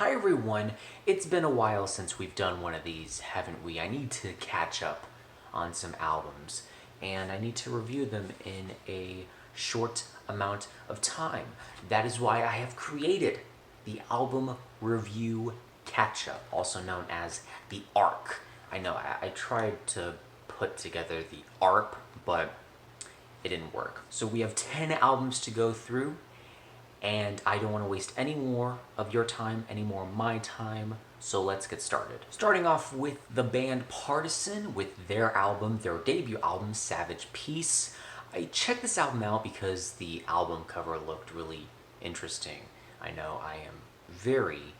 Hi everyone, it's been a while since we've done one of these, haven't we? I need to catch up on some albums, and I need to review them in a short amount of time. That is why I have created the Album Review Catch-Up, also known as the ARC. I know, I tried to put together the ARP, but it didn't work. So we have 10 albums to go through, and I don't want to waste any more of your time, any more of my time, so let's get started. Starting off with the band Partisan with their album, their debut album, Savage Peace. I checked this album out because the album cover looked really interesting. I know I am very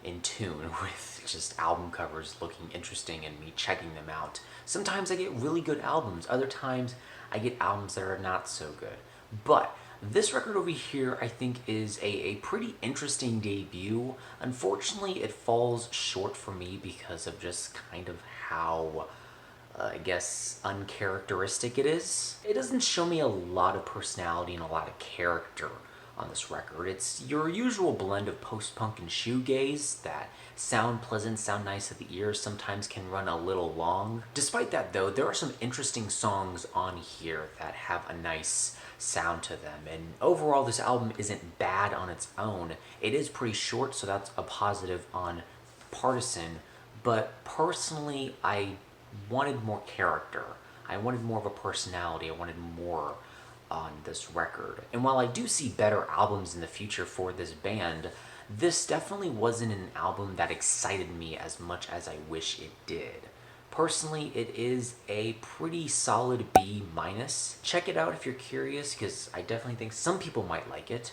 in tune with just album covers looking interesting and me checking them out. Sometimes I get really good albums, other times I get albums that are not so good. But this record over here, I think, is a pretty interesting debut. Unfortunately, it falls short for me because of just kind of how, I guess, uncharacteristic it is. It doesn't show me a lot of personality and a lot of character on this record. It's your usual blend of post-punk and shoegaze that sound pleasant, sound nice at the ear, sometimes can run a little long. Despite that though, there are some interesting songs on here that have a nice sound to them, and overall this album isn't bad on its own. It is pretty short, so that's a positive on Partisan, but personally I wanted more character. I wanted more of a personality. I wanted more on this record. And while I do see better albums in the future for this band, this definitely wasn't an album that excited me as much as I wish it did. Personally, it is a pretty solid B-. Check it out if you're curious, because I definitely think some people might like it.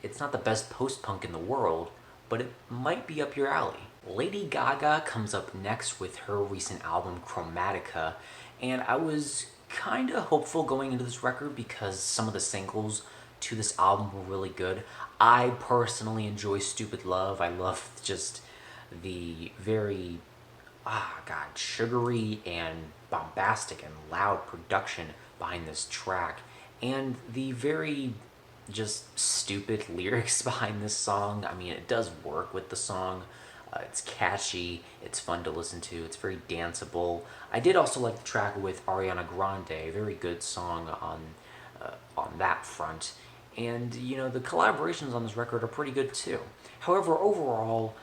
It's not the best post-punk in the world, but it might be up your alley. Lady Gaga comes up next with her recent album, Chromatica, and I was kinda hopeful going into this record because some of the singles to this album were really good. I personally enjoy Stupid Love. I love just the very sugary and bombastic and loud production behind this track, and the very just stupid lyrics behind this song. I mean, it does work with the song. It's catchy, it's fun to listen to, it's very danceable. I did also like the track with Ariana Grande, a very good song on that front. And, you know, the collaborations on this record are pretty good too. However, overall,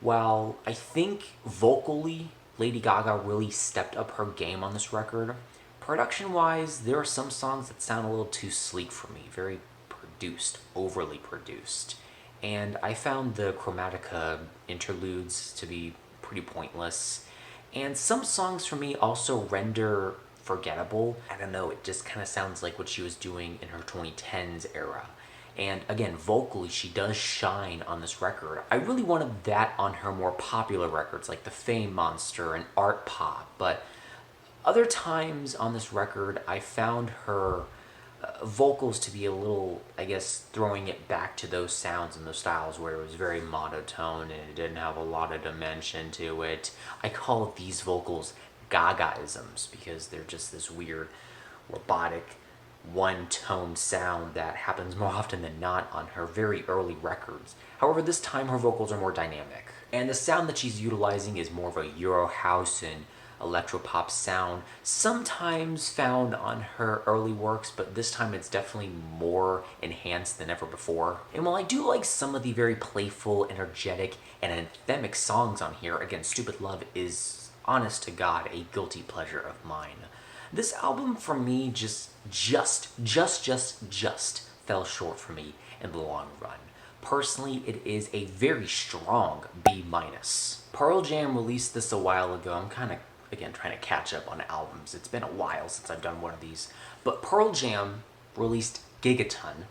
while I think vocally Lady Gaga really stepped up her game on this record, production-wise, there are some songs that sound a little too sleek for me, very produced, overly produced. And I found the Chromatica interludes to be pretty pointless. And some songs for me also render forgettable. I don't know, it just kind of sounds like what she was doing in her 2010s era. And again, vocally, she does shine on this record. I really wanted that on her more popular records, like The Fame Monster and Art Pop, but other times on this record, I found her vocals to be a little, I guess, throwing it back to those sounds and those styles where it was very monotone and it didn't have a lot of dimension to it. I call these vocals Gaga-isms because they're just this weird, robotic, one-tone sound that happens more often than not on her very early records. However, this time her vocals are more dynamic, and the sound that she's utilizing is more of a Euro house and electropop sound, sometimes found on her early works, but this time it's definitely more enhanced than ever before. And while I do like some of the very playful, energetic, and anthemic songs on here, again, Stupid Love is, honest to God, a guilty pleasure of mine. This album for me just fell short for me in the long run. Personally, it is a very strong B-. Pearl Jam released this a while ago. I'm kind of, again, trying to catch up on albums. It's been a while since I've done one of these. But Pearl Jam released Gigaton,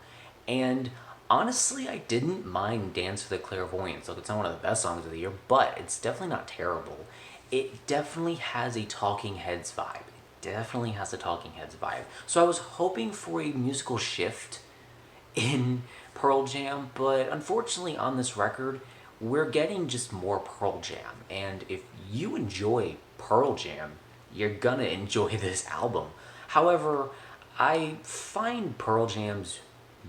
and honestly, I didn't mind Dance for the Clairvoyants. Look, it's not one of the best songs of the year, but it's definitely not terrible. It definitely has a Talking Heads vibe. So I was hoping for a musical shift in Pearl Jam, but unfortunately on this record, we're getting just more Pearl Jam. And if you enjoy Pearl Jam, you're gonna enjoy this album. However, I find Pearl Jam's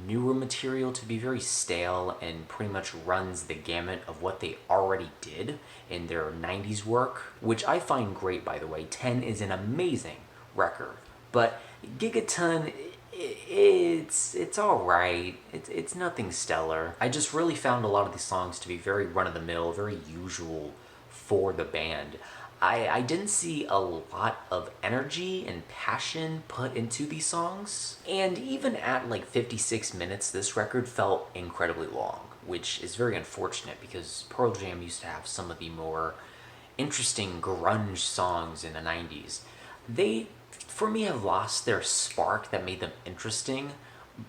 newer material to be very stale and pretty much runs the gamut of what they already did in their 90s work, which I find great, by the way. 10 is an amazing record, but Gigaton, it's alright. It's nothing stellar. I just really found a lot of these songs to be very run-of-the-mill, very usual for the band. I didn't see a lot of energy and passion put into these songs. And even at like 56 minutes, this record felt incredibly long, which is very unfortunate because Pearl Jam used to have some of the more interesting grunge songs in the 90s. They, for me, have lost their spark that made them interesting.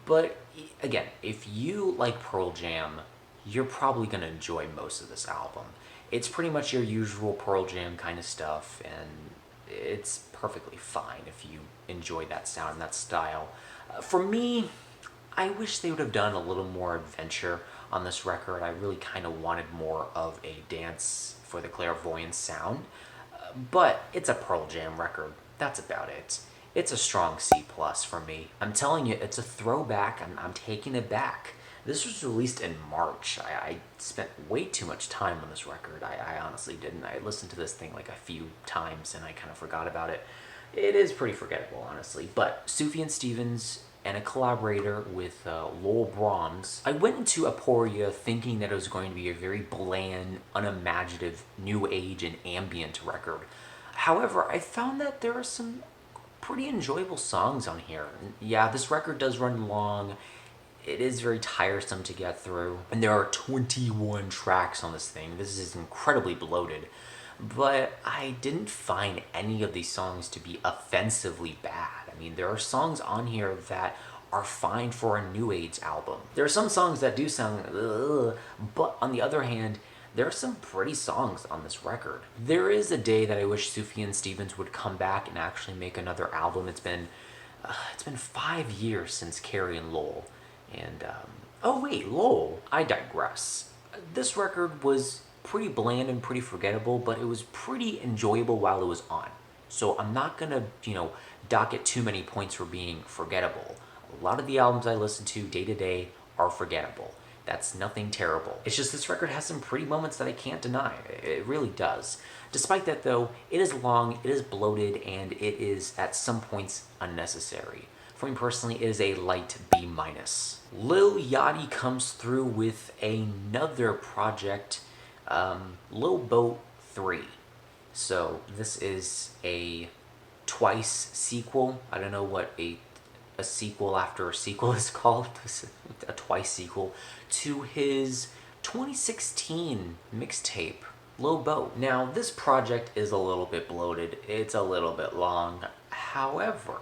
But again, if you like Pearl Jam, you're probably going to enjoy most of this album. It's pretty much your usual Pearl Jam kind of stuff, and it's perfectly fine if you enjoy that sound and that style. For me, I wish they would have done a little more adventure on this record. I really kind of wanted more of a dance for the clairvoyant sound, but it's a Pearl Jam record. That's about it. It's a strong C+ for me. I'm telling you, it's a throwback. I'm taking it back. This was released in March. I spent way too much time on this record. I honestly didn't. I listened to this thing like a few times and I kind of forgot about it. It is pretty forgettable, honestly. But Sufjan Stevens and a collaborator with Lowell Brams. I went into Aporia thinking that it was going to be a very bland, unimaginative, new age and ambient record. However, I found that there are some pretty enjoyable songs on here. Yeah, this record does run long. It is very tiresome to get through. And there are 21 tracks on this thing. This is incredibly bloated. But I didn't find any of these songs to be offensively bad. I mean, there are songs on here that are fine for a new age album. There are some songs that do sound ugh, but on the other hand, there are some pretty songs on this record. There is a day that I wish Sufjan Stevens would come back and actually make another album. It's been 5 years since Carrie and Lowell. And, oh wait, Lowell, I digress. This record was pretty bland and pretty forgettable, but it was pretty enjoyable while it was on. So I'm not gonna, dock it too many points for being forgettable. A lot of the albums I listen to day to day are forgettable. That's nothing terrible. It's just this record has some pretty moments that I can't deny. It really does. Despite that though, it is long, it is bloated, and it is at some points unnecessary. For me personally, it is a light B-. Lil Yachty comes through with another project, Lil Boat 3. So this is a twice sequel. I don't know what a sequel after a sequel is called. A twice sequel to his 2016 mixtape, Lil Boat. Now, this project is a little bit bloated. It's a little bit long. However,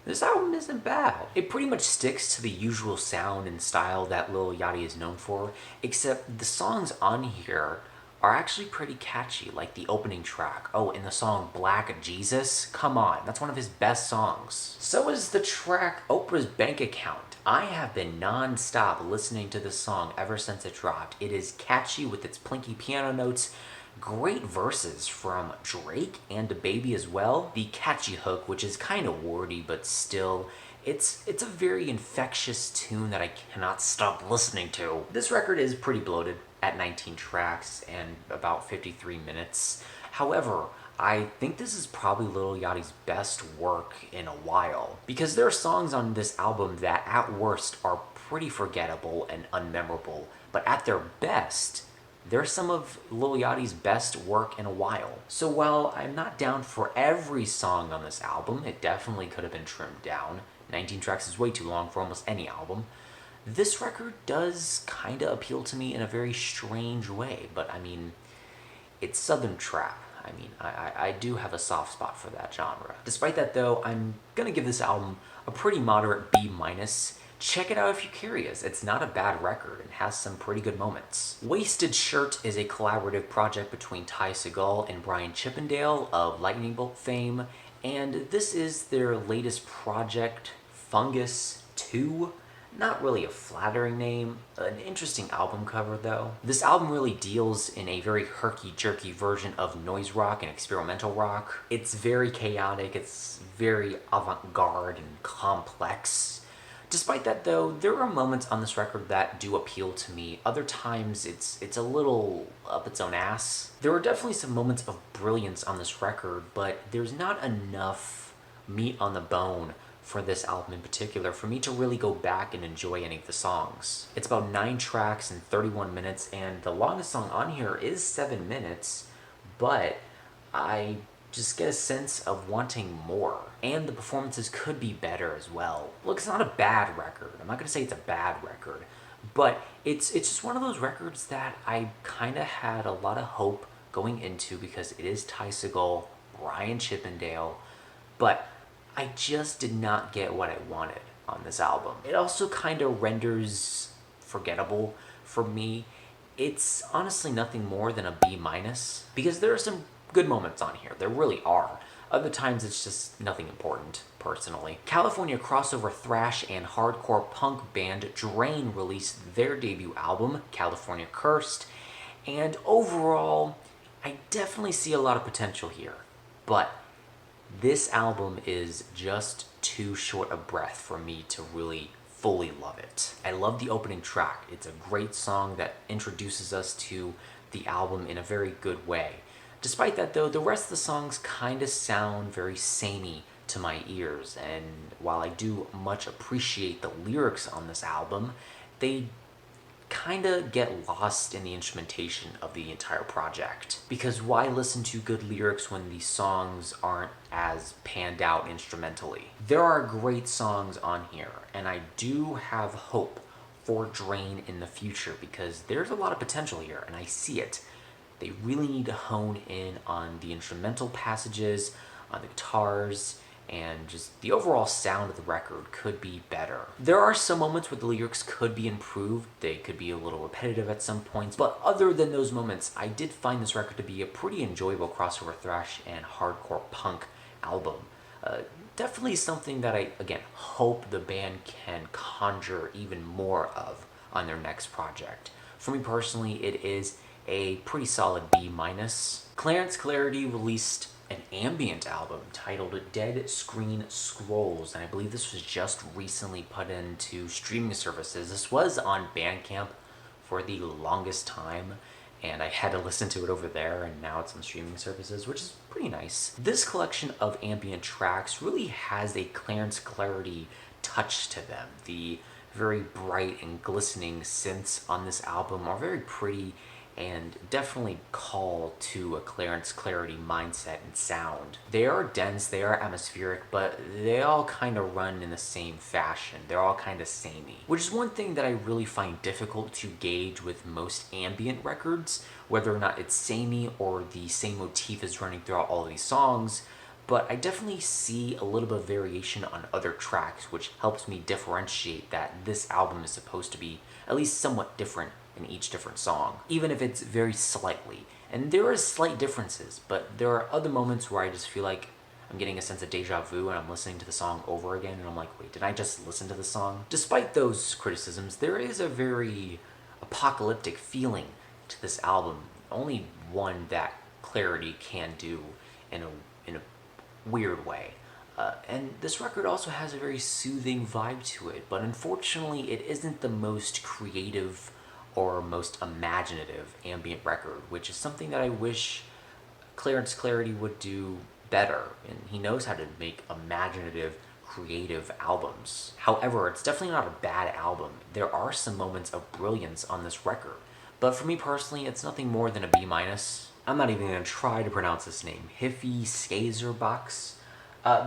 this album isn't bad. It pretty much sticks to the usual sound and style that Lil Yachty is known for, except the songs on here are actually pretty catchy, like the opening track. Oh, and the song Black Jesus? Come on, that's one of his best songs. So is the track Oprah's Bank Account. I have been non-stop listening to this song ever since it dropped. It is catchy with its plinky piano notes, great verses from Drake and DaBaby as well. The catchy hook, which is kind of wordy, but still, it's a very infectious tune that I cannot stop listening to. This record is pretty bloated at 19 tracks and about 53 minutes. However, I think this is probably Lil Yachty's best work in a while, because there are songs on this album that at worst are pretty forgettable and unmemorable, but at their best, they're some of Lil Yachty's best work in a while. So while I'm not down for every song on this album, it definitely could have been trimmed down. 19 tracks is way too long for almost any album. This record does kind of appeal to me in a very strange way, but I mean, it's Southern Trap. I mean, I do have a soft spot for that genre. Despite that though, I'm gonna give this album a pretty moderate B-. Check it out if you're curious. It's not a bad record and has some pretty good moments. Wasted Shirt is a collaborative project between Ty Segall and Brian Chippendale of Lightning Bolt fame, and this is their latest project, Fungus 2. Not really a flattering name, an interesting album cover though. This album really deals in a very herky-jerky version of noise rock and experimental rock. It's very chaotic, it's very avant-garde and complex. Despite that though, there are moments on this record that do appeal to me. Other times it's a little up its own ass. There are definitely some moments of brilliance on this record, but there's not enough meat on the bone for this album in particular for me to really go back and enjoy any of the songs. It's about 9 tracks and 31 minutes, and the longest song on here is 7 minutes, but I just get a sense of wanting more. And the performances could be better as well. Look, it's not a bad record. I'm not gonna say it's a bad record, but it's just one of those records that I kinda had a lot of hope going into because it is Ty Segall, Brian Chippendale, but I just did not get what I wanted on this album. It also kind of renders forgettable for me. It's honestly nothing more than a B-, because there are some good moments on here. There really are. Other times it's just nothing important, personally. California crossover thrash and hardcore punk band Drain released their debut album, California Cursed, and overall, I definitely see a lot of potential here, but this album is just too short a breath for me to really fully love it. I love the opening track. It's a great song that introduces us to the album in a very good way. Despite that though, the rest of the songs kind of sound very samey to my ears, and while I do much appreciate the lyrics on this album, they kind of get lost in the instrumentation of the entire project. Because why listen to good lyrics when these songs aren't as panned out instrumentally? There are great songs on here, and I do have hope for Drain in the future because there's a lot of potential here, and I see it. They really need to hone in on the instrumental passages, on the guitars, and just the overall sound of the record could be better. There are some moments where the lyrics could be improved. They could be a little repetitive at some points, but other than those moments, I did find this record to be a pretty enjoyable crossover thrash and hardcore punk album. Definitely something that I, again, hope the band can conjure even more of on their next project. For me personally, it is a pretty solid B-. Clarence Clarity released an ambient album titled Dead Screen Scrolls, and I believe this was just recently put into streaming services. This was on Bandcamp for the longest time, and I had to listen to it over there, and now it's on streaming services, which is pretty nice. This collection of ambient tracks really has a Clarence Clarity touch to them. The very bright and glistening synths on this album are very pretty and definitely call to a Clarence Clarity mindset and sound. They are dense, they are atmospheric, but they all kind of run in the same fashion. They're all kind of samey, which is one thing that I really find difficult to gauge with most ambient records, whether or not it's samey or the same motif is running throughout all of these songs. But I definitely see a little bit of variation on other tracks, which helps me differentiate that this album is supposed to be at least somewhat different in each different song, even if it's very slightly. And there are slight differences, but there are other moments where I just feel like I'm getting a sense of deja vu and I'm listening to the song over again and I'm like, wait, did I just listen to the song? Despite those criticisms, there is a very apocalyptic feeling to this album, only one that Clarity can do in a weird way. And this record also has a very soothing vibe to it, but unfortunately it isn't the most creative or most imaginative ambient record, which is something that I wish Clarence Clarity would do better, and he knows how to make imaginative, creative albums. However, it's definitely not a bad album. There are some moments of brilliance on this record, but for me personally, it's nothing more than a B-. I'm not even going to try to pronounce this name. hyphyskazerbox.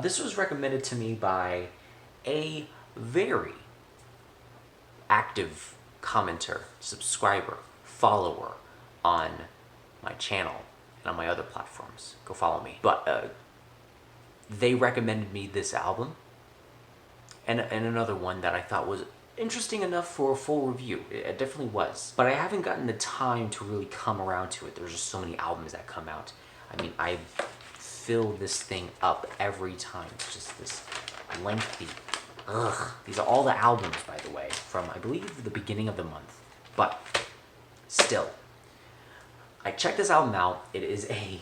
This was recommended to me by a very active commenter, subscriber, follower on my channel and on my other platforms. Go follow me. But they recommended me this album and another one that I thought was interesting enough for a full review. It definitely was. But I haven't gotten the time to really come around to it. There's just so many albums that come out. I mean, I fill this thing up every time. It's just this lengthy Ugh. These are all the albums, by the way, from, I believe, the beginning of the month. But still, I checked this album out. It is a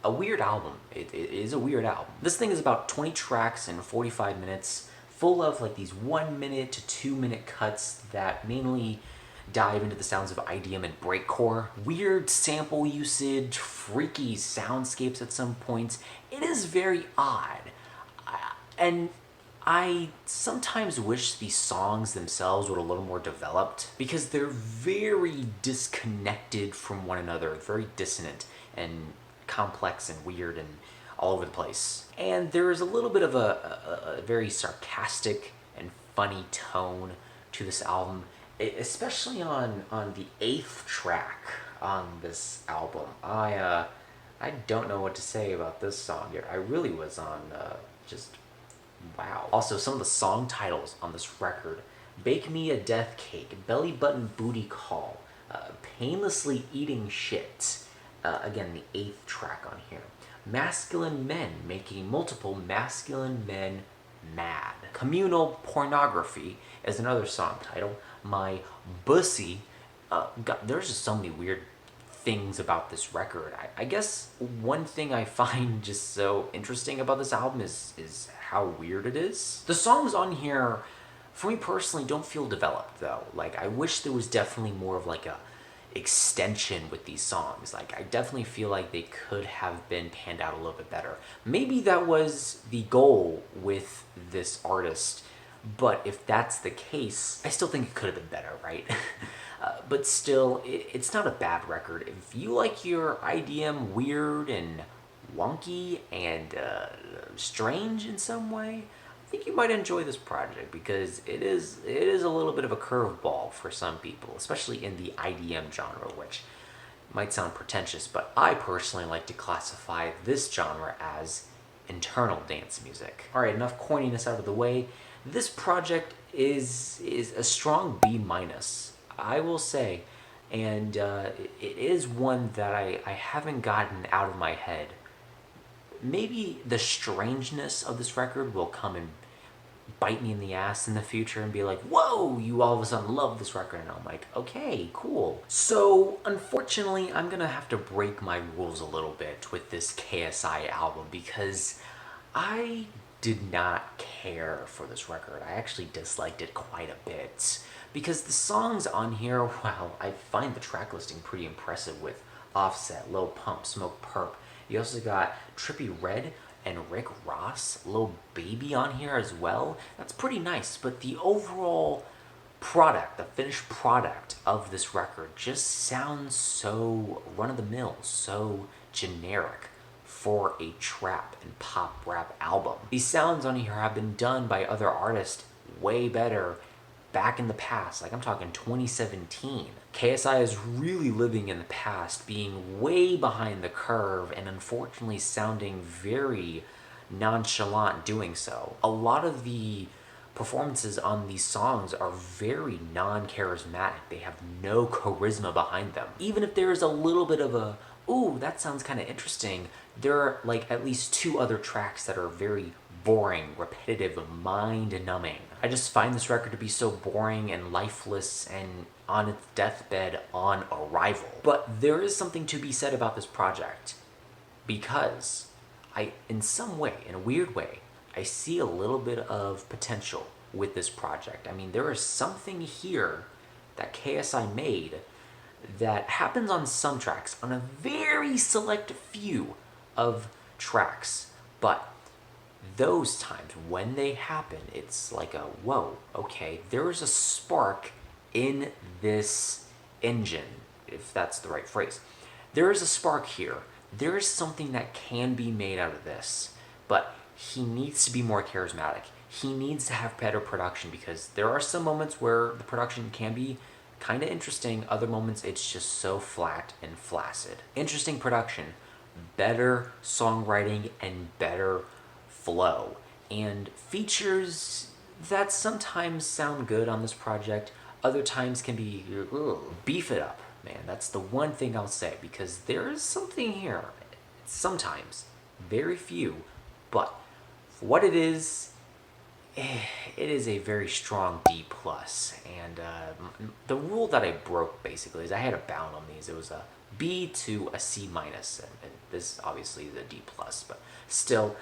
weird album. It is a weird album. This thing is about 20 tracks and 45 minutes, full of like these 1 minute to 2 minute cuts that mainly dive into the sounds of IDM and breakcore. Weird sample usage, freaky soundscapes at some points. It is very odd. And I sometimes wish these songs themselves were a little more developed because they're very disconnected from one another, very dissonant and complex and weird and all over the place. And there's a little bit of a very sarcastic and funny tone to this album, especially on the 8th track on this album. I don't know what to say about this song. I really was on just wow. Also, some of the song titles on this record: Bake Me a Death Cake, Belly Button Booty Call, Painlessly Eating Shit, again, the 8th track on here. Masculine Men Making Multiple Masculine Men Mad. Communal Pornography is another song title. My Bussy. God, there's just so many weird things about this record. I guess one thing I find just so interesting about this album is how weird it is. The songs on here, for me personally, don't feel developed though. Like, I wish there was definitely more of like a extension with these songs. Like, I definitely feel like they could have been panned out a little bit better. Maybe that was the goal with this artist, but if that's the case, I still think it could have been better, right? But still, it's not a bad record. If you like your IDM weird and wonky and strange in some way, I think you might enjoy this project because it is a little bit of a curveball for some people, especially in the IDM genre, which might sound pretentious, but I personally like to classify this genre as internal dance music. All right, enough corniness out of the way. This project is a strong B-, I will say, and it is one that I haven't gotten out of my head. Maybe the strangeness of this record will come and bite me in the ass in the future and be like, whoa, you all of a sudden love this record, and I'm like, okay, cool. So unfortunately, I'm gonna have to break my rules a little bit with this KSI album because I did not care for this record. I actually disliked it quite a bit because the songs on here, wow, I find the track listing pretty impressive with Offset, Lil Pump, Smoke Perp. You also got Trippie Redd and Rick Ross, Lil Baby on here as well. That's pretty nice, but the overall product, the finished product of this record just sounds so run-of-the-mill, so generic for a trap and pop rap album. These sounds on here have been done by other artists way better back in the past, like I'm talking 2017. KSI is really living in the past, being way behind the curve and unfortunately sounding very nonchalant doing so. A lot of the performances on these songs are very non-charismatic. They have no charisma behind them. Even if there is a little bit of a, ooh, that sounds kind of interesting, there are like at least 2 other tracks that are very boring, repetitive, mind-numbing. I just find this record to be so boring and lifeless and on its deathbed on arrival. But there is something to be said about this project because in some way, in a weird way, I see a little bit of potential with this project. I mean, there is something here that KSI made that happens on some tracks, on a very select few of tracks, but those times when they happen, it's like a, whoa, okay, there is a spark in this engine, if that's the right phrase. There is a spark here. There is something that can be made out of this, but he needs to be more charismatic. He needs to have better production because there are some moments where the production can be kind of interesting. Other moments, it's just so flat and flaccid. Interesting production, better songwriting, and better flow, and features that sometimes sound good on this project, other times can be, beef it up, man. That's the one thing I'll say, because there is something here, sometimes, very few, but for what it is, it is a very strong D plus. And the rule that I broke basically is I had a bound on these. It was a B to a C minus, and this obviously is a D plus, but still,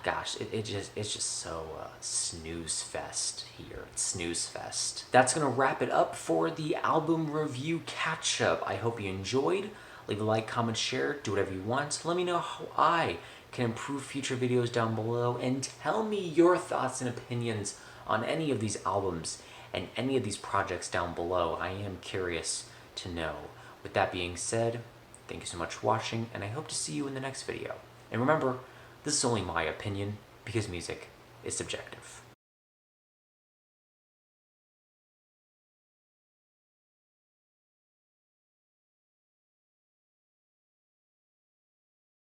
gosh, it's just so snooze fest here. It's snooze fest. That's gonna wrap it up for the album review catch up. I hope you enjoyed. Leave a like, comment, share, do whatever you want. Let me know how I can improve future videos down below, and tell me your thoughts and opinions on any of these albums and any of these projects down below. I am curious to know. With that being said, thank you so much for watching, and I hope to see you in the next video. And remember, this is only my opinion, because music is subjective.